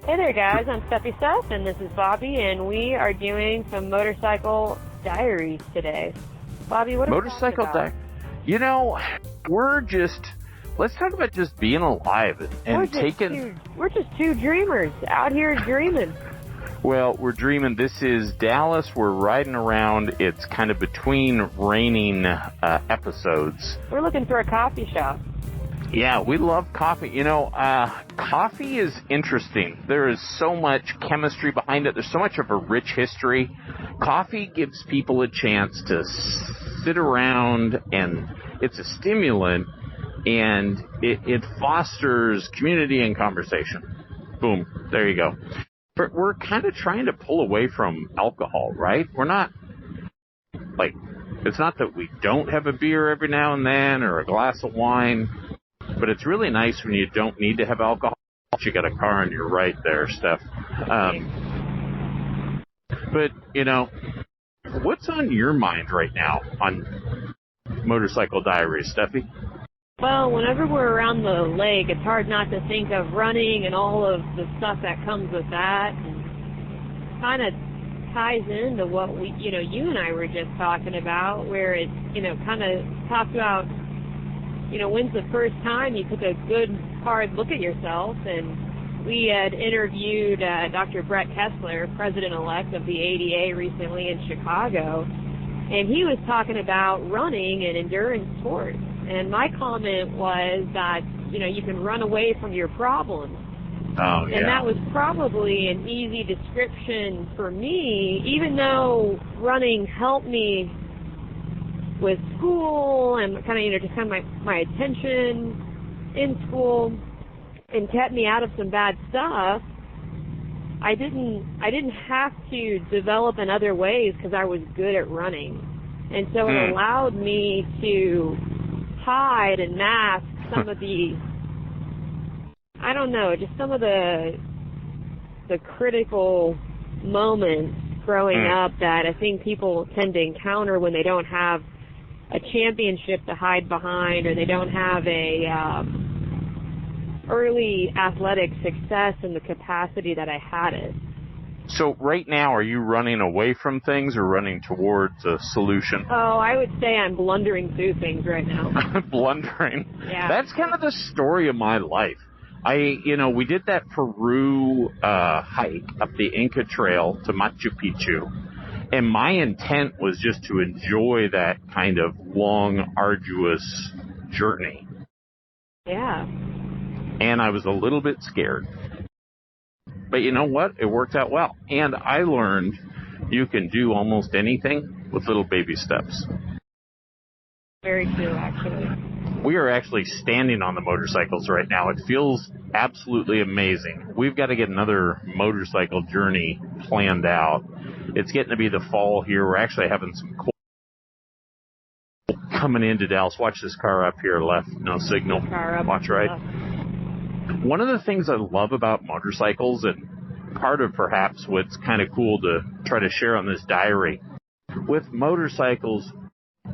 Hey there, guys. I'm Stephy Steph, and this is Bobby, and we are doing some motorcycle diaries today. Bobby, what are we talking about? You know, let's talk about just being alive and We're just two dreamers out here dreaming. Well, we're dreaming. This is Dallas. We're riding around. It's kind of between raining episodes. We're looking for a coffee shop. Yeah, we love coffee. Coffee is interesting. There is so much chemistry behind it. There's so much of a rich history. Coffee gives people a chance to sit around, and it's a stimulant, and it fosters community and conversation. Boom. There you go. But we're kind of trying to pull away from alcohol, right? We're not, it's not that we don't have a beer every now and then or a glass of wine. But it's really nice when you don't need to have alcohol. You got a car and you're right there, Steph. But, what's on your mind right now on Motorcycle Diaries, Steffi? Well, whenever we're around the lake, it's hard not to think of running and all of the stuff that comes with that. And kind of ties into what you and I were just talking about, where it, kind of talks about, when's the first time you took a good, hard look at yourself? And we had interviewed Dr. Brett Kessler, president-elect of the ADA, recently in Chicago, and he was talking about running and endurance sports. And my comment was that, you can run away from your problems. Oh, yeah. And that was probably an easy description for me, even though running helped me with school and kind of my attention in school and kept me out of some bad stuff. I didn't have to develop in other ways because I was good at running. And so it allowed me to hide and mask some of the, some of the critical moments growing up that I think people tend to encounter when they don't have a championship to hide behind, or they don't have a early athletic success in the capacity that I had it. So right now, are you running away from things or running towards a solution? Oh, I would say I'm blundering through things right now. Blundering? Yeah. That's kind of the story of my life. We did that Peru hike up the Inca Trail to Machu Picchu. And my intent was just to enjoy that kind of long, arduous journey. Yeah. And I was a little bit scared. But you know what? It worked out well. And I learned you can do almost anything with little baby steps. Very true, actually. We are actually standing on the motorcycles right now. It feels absolutely amazing. We've got to get another motorcycle journey planned out. It's getting to be the fall here. We're actually having some cold coming into Dallas. Watch this car up here left. No signal. Watch right. One of the things I love about motorcycles, and part of perhaps what's kind of cool to try to share on this diary, with motorcycles,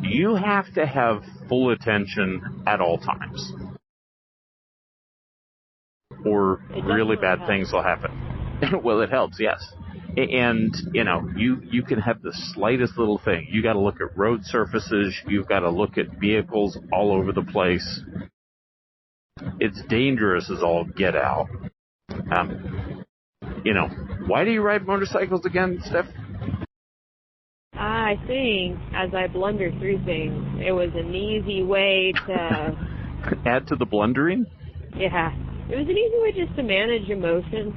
you have to have full attention at all times, or really bad things will happen. Well, it helps, yes. And, you can have the slightest little thing. You got to look at road surfaces. You've got to look at vehicles all over the place. It's dangerous as all get out. Why do you ride motorcycles again, Steph? I think as I blunder through things, it was an easy way to... Add to the blundering? Yeah. It was an easy way just to manage emotions.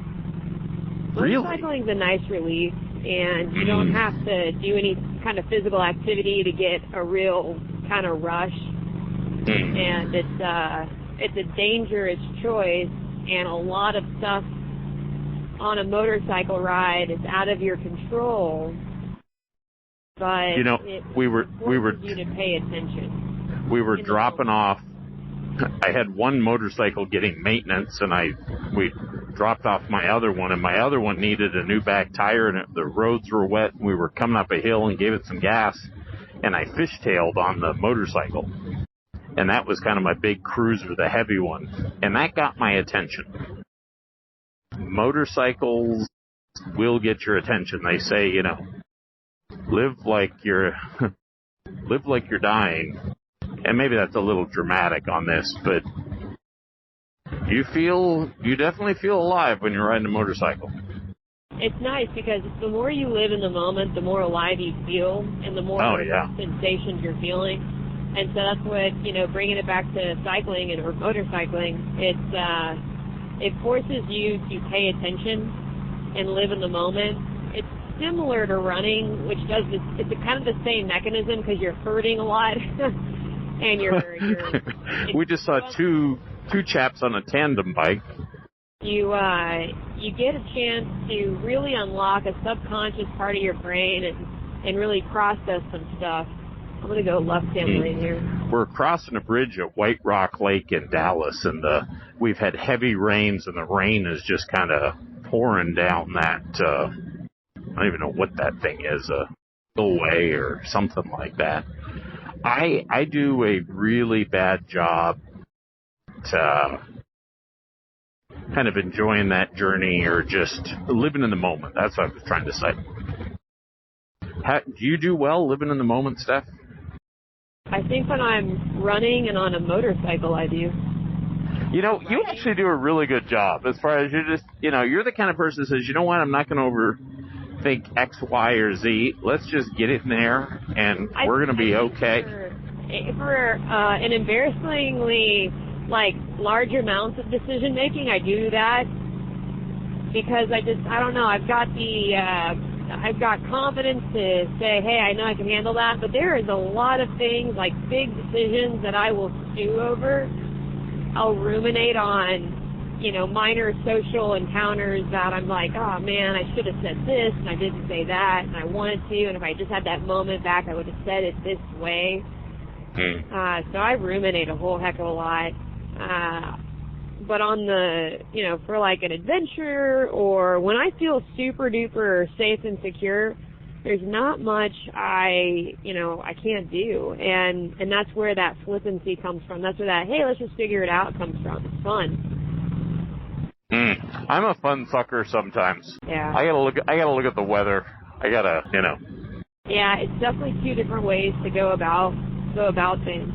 Really? Motorcycling is a nice relief, and you don't have to do any kind of physical activity to get a real kind of rush. And it's a dangerous choice, and a lot of stuff on a motorcycle ride is out of your control. But we were you to pay attention. We were dropping off. I had one motorcycle getting maintenance, and we dropped off my other one, and my other one needed a new back tire, and the roads were wet, and we were coming up a hill and gave it some gas, and I fishtailed on the motorcycle. And that was kind of my big cruiser, the heavy one. And that got my attention. motorcycles will get your attention. They say, live like you're dying. And maybe that's a little dramatic on this, but you definitely feel alive when you're riding a motorcycle. It's nice because the more you live in the moment, the more alive you feel, and the more sensations you're feeling. And so that's what, bringing it back to cycling or motorcycling, it forces you to pay attention and live in the moment. It's similar to running, which does this. It's kind of the same mechanism because you're hurting a lot, and we just saw two chaps on a tandem bike. You get a chance to really unlock a subconscious part of your brain and really process some stuff. I'm gonna go left-hand lane here. We're crossing a bridge at White Rock Lake in Dallas, and we've had heavy rains, and the rain is just kind of pouring down that. I don't even know what that thing is, a spillway or something like that. I do a really bad job to kind of enjoying that journey or just living in the moment. That's what I was trying to say. Do you do well living in the moment, Steph? I think when I'm running and on a motorcycle, I do. You actually do a really good job as far as you're the kind of person that says, you know what, I'm not going to overthink X, Y, or Z. Let's just get it in there, and we're going to be okay. For an embarrassingly, large amounts of decision making, I do that because I don't know, I've got confidence to say, hey, I know I can handle that, but there is a lot of things, like big decisions, that I will stew over. I'll ruminate on, minor social encounters that I'm like, oh man, I should have said this, and I didn't say that, and I wanted to, and if I just had that moment back, I would have said it this way. So I ruminate a whole heck of a lot. But on the, for an adventure or when I feel super duper safe and secure, there's not much I can't do. And that's where that flippancy comes from. That's where that, hey, let's just figure it out comes from. It's fun. I'm a fun sucker sometimes. Yeah. I gotta look at the weather. I gotta, Yeah, it's definitely two different ways to go about things.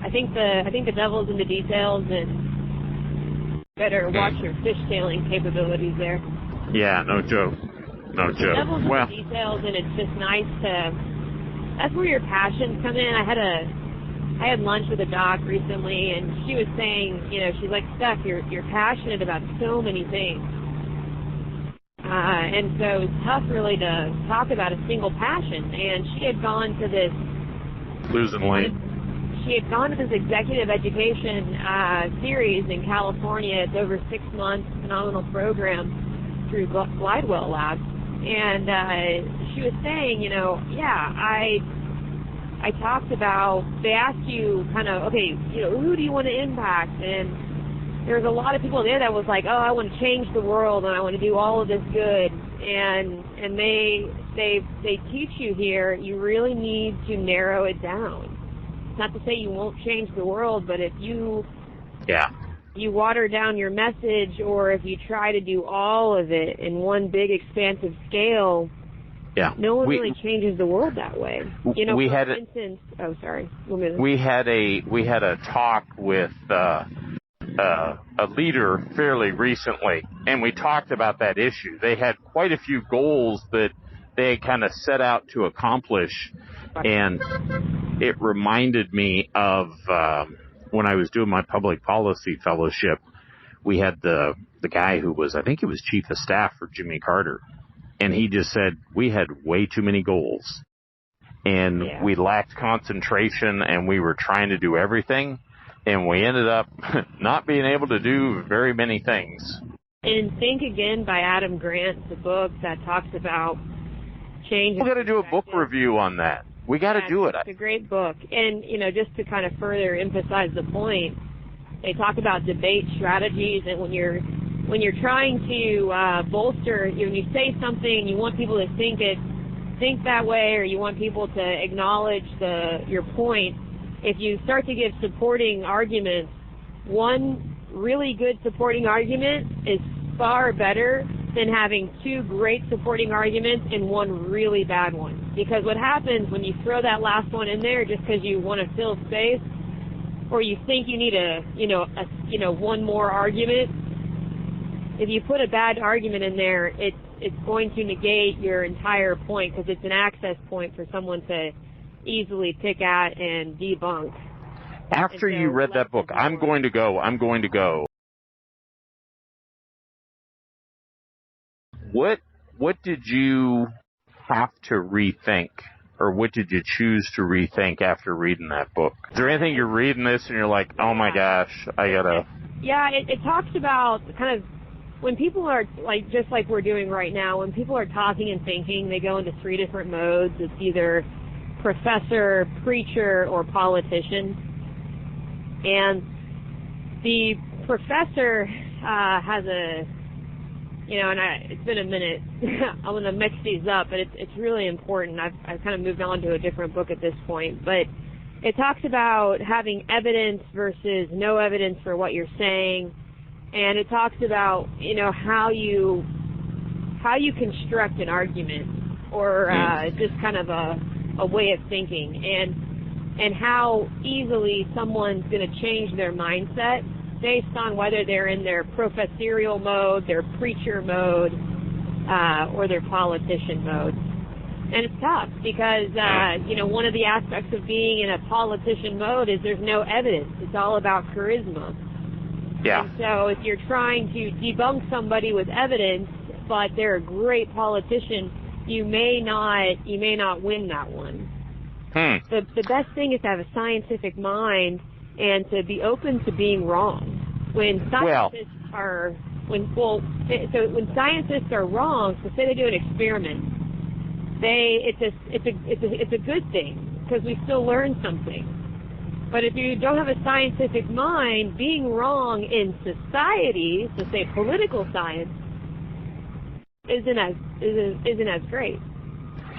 I think the devil's in the details, and better watch your fishtailing capabilities there. Yeah, no joke. The devil's in the details, and it's just nice to. That's where your passions come in. I had lunch with a doc recently, and she was saying, she's like, Steph, you're passionate about so many things, and so it's tough really to talk about a single passion. And she had gone to this losing weight. She had gone to this executive education series in California. It's over 6 months, phenomenal program through Glidewell Labs. And she was saying, I talked about, they asked you kind of, okay, who do you want to impact? And there's a lot of people there that was like, oh, I want to change the world and I want to do all of this good. And they teach you here, you really need to narrow it down. Not to say you won't change the world, but if you water down your message, or if you try to do all of it in one big expansive scale, no one really changes the world that way. We had a talk with a leader fairly recently, and we talked about that issue. They had quite a few goals that they kind of set out to accomplish, and it reminded me of when I was doing my public policy fellowship. We had the guy who was, I think he was chief of staff for Jimmy Carter, and he just said we had way too many goals, and we lacked concentration, and we were trying to do everything, and we ended up not being able to do very many things. And Think Again by Adam Grant, the book that talks about change. We got to do a book review on that. We got to do it. It's a great book. And, just to kind of further emphasize the point, they talk about debate strategies, and when you're trying to bolster, when you say something and you want people to think that way, or you want people to acknowledge your point, if you start to give supporting arguments, one really good supporting argument is far better than having two great supporting arguments and one really bad one. Because what happens when you throw that last one in there just because you want to fill space, or you think you need one more argument, if you put a bad argument in there, it's going to negate your entire point because it's an access point for someone to easily pick at and debunk. After you read that book, I'm going to go. What did you have to rethink, or what did you choose to rethink after reading that book? Is there anything you're reading this and you're like, oh my gosh, I gotta... Yeah, it talks about kind of when people are, like, just like we're doing right now, when people are talking and thinking, they go into three different modes. It's either professor, preacher, or politician. And the professor has a, it's been a minute. I'm going to mix these up, but it's really important. I've kind of moved on to a different book at this point. But it talks about having evidence versus no evidence for what you're saying. And it talks about, how you construct an argument, or just kind of a way of thinking, and how easily someone's going to change their mindset based on whether they're in their professorial mode, their preacher mode, or their politician mode. And it's tough because, one of the aspects of being in a politician mode is there's no evidence. It's all about charisma. Yeah. And so if you're trying to debunk somebody with evidence, but they're a great politician, you may not win that one. The best thing is to have a scientific mind and to be open to being wrong. When scientists are wrong, so say they do an experiment, it's a good thing because we still learn something. But if you don't have a scientific mind, being wrong in society, so say political science, isn't as great.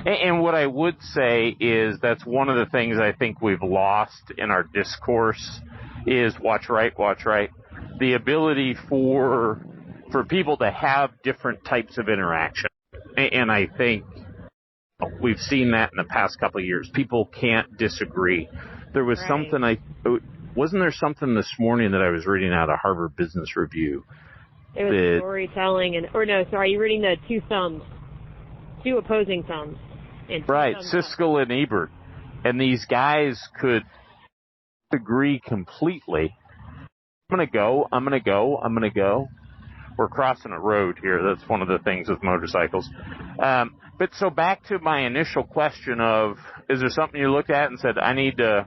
And what I would say is that's one of the things I think we've lost in our discourse is watch right. The ability for people to have different types of interaction. And I think we've seen that in the past couple of years. People can't disagree. There was wasn't there something this morning that I was reading out of Harvard Business Review? It was storytelling you're reading the two opposing thumbs. Right, Siskel and Ebert. And these guys could agree completely. I'm going to go. We're crossing a road here. That's one of the things with motorcycles. But so back to my initial question of, is there something you looked at and said, I need to...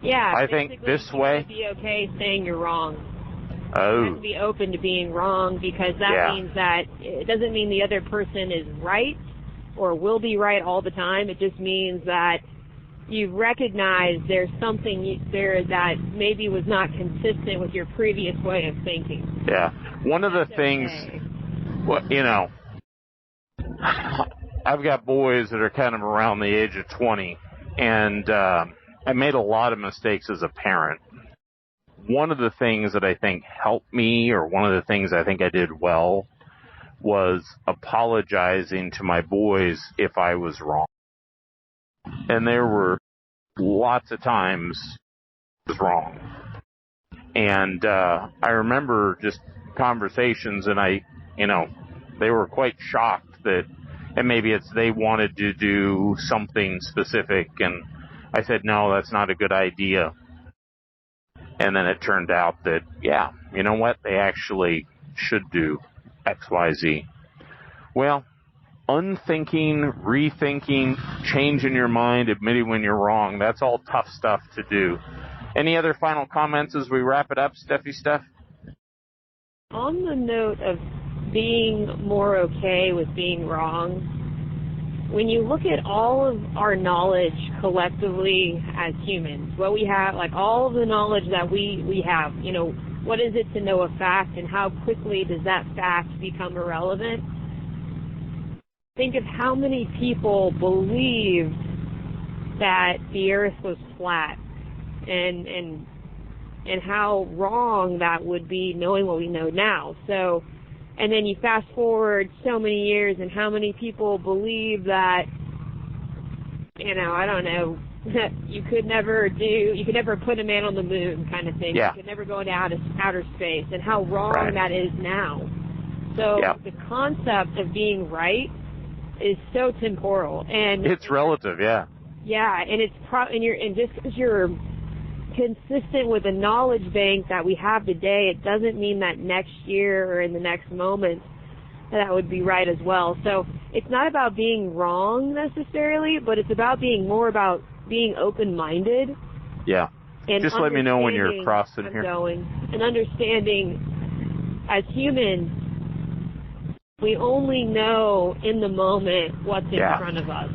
Yeah, I think this way. You have to be okay saying you're wrong. Oh. You have to be open to being wrong because that means that it doesn't mean the other person is right or will be right all the time. It just means that you recognize there's something there that maybe was not consistent with your previous way of thinking. Yeah. One of the things, I've got boys that are kind of around the age of 20, and I made a lot of mistakes as a parent. One of the things that I think helped me, or one of the things I think I did well, was apologizing to my boys if I was wrong. And there were lots of times I was wrong. And I remember just conversations, and they were quite shocked that, and maybe it's they wanted to do something specific, and I said, no, that's not a good idea. And then it turned out that, you know what, they actually should do X, Y, Z. Well, unthinking, rethinking, changing your mind, admitting when you're wrong, that's all tough stuff to do. Any other final comments as we wrap it up, Steffi Steph? On the note of being more okay with being wrong, when you look at all of our knowledge collectively as humans, what we have, like all of the knowledge that we have, what is it to know a fact and how quickly does that fact become irrelevant? Think of how many people believed that the earth was flat and how wrong that would be knowing what we know now. So And then you fast forward so many years, and how many people believe that, I don't know, you could never put a man on the moon kind of thing. Yeah. You could never go into outer space, and how wrong that is now. So the concept of being right is so temporal, and it's relative, yeah. Yeah, and it's and just because you're consistent with the knowledge bank that we have today, it doesn't mean that next year or in the next moment that would be right as well. So it's not about being wrong necessarily, but it's about being open-minded. Yeah. And just let me know when you're crossing here. And understanding, as humans, we only know in the moment what's in front of us.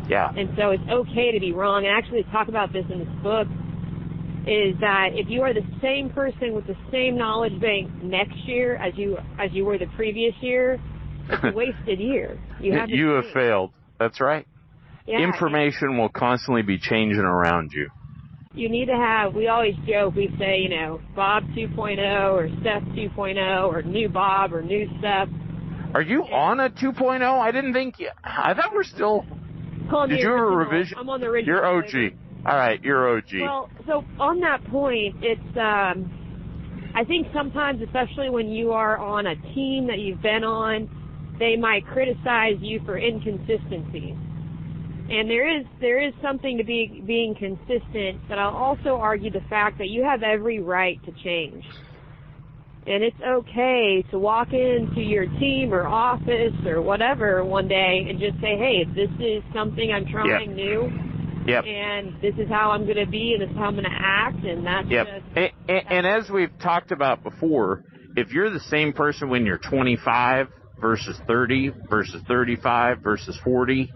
Yeah. And so it's okay to be wrong. And actually talk about this in this book, is that if you are the same person with the same knowledge bank next year as you were the previous year, it's a wasted year. You have failed. That's right. Yeah, information will constantly be changing around you. You need to have, we always joke, we say, Bob 2.0 or Steph 2.0 or new Bob or new Steph. Are you on a 2.0? I thought we're still... Did you have a revision? I'm on the original. You're OG. All right, you're OG. Well, so on that point, it's, I think sometimes, especially when you are on a team that you've been on, they might criticize you for inconsistency. And there is something to being consistent, but I'll also argue the fact that you have every right to change. And it's okay to walk into your team or office or whatever one day and just say, hey, this is something I'm trying new, and this is how I'm going to be, and this is how I'm going to act, and that's just... And as we've talked about before, if you're the same person when you're 25 versus 30 versus 35 versus 40,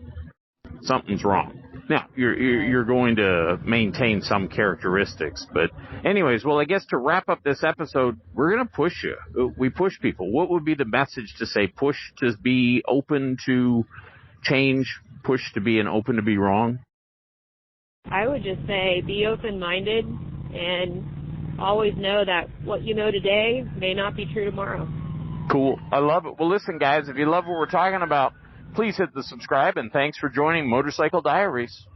something's wrong. Now, you're going to maintain some characteristics. But anyways, well, I guess to wrap up this episode, we're going to push you. We push people. What would be the message to say? Push to be open to change, push to be and open to be wrong? I would just say be open-minded and always know that what you know today may not be true tomorrow. Cool. I love it. Well, listen, guys, if you love what we're talking about, please hit the subscribe, and thanks for joining Motorcycle Diaries.